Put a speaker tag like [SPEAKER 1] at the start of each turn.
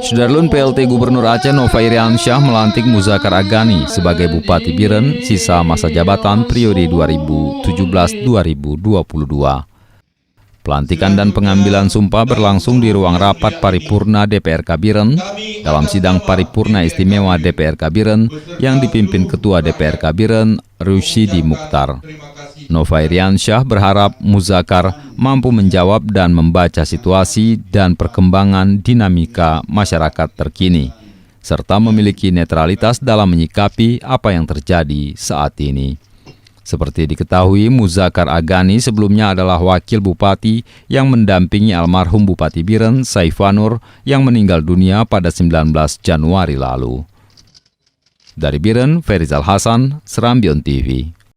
[SPEAKER 1] Sudarlun PLT Gubernur Aceh Nova Iriansyah melantik Muzakkar Agani sebagai Bupati Biren sisa masa jabatan periode 2017-2022. Pelantikan dan pengambilan sumpah berlangsung di ruang rapat paripurna DPRK Biren dalam sidang paripurna istimewa DPRK Biren yang dipimpin Ketua DPRK Biren Rusyidi Mukhtar. Nova Iriansyah berharap Muzakkar mampu menjawab dan membaca situasi dan perkembangan dinamika masyarakat terkini, serta memiliki netralitas dalam menyikapi apa yang terjadi saat ini. Seperti diketahui, Muzakkar Agani sebelumnya adalah wakil bupati yang mendampingi almarhum Bupati Biren Saifanur yang meninggal dunia pada 19 Januari lalu. Dari Biren, Ferizal Hasan, Serambion TV.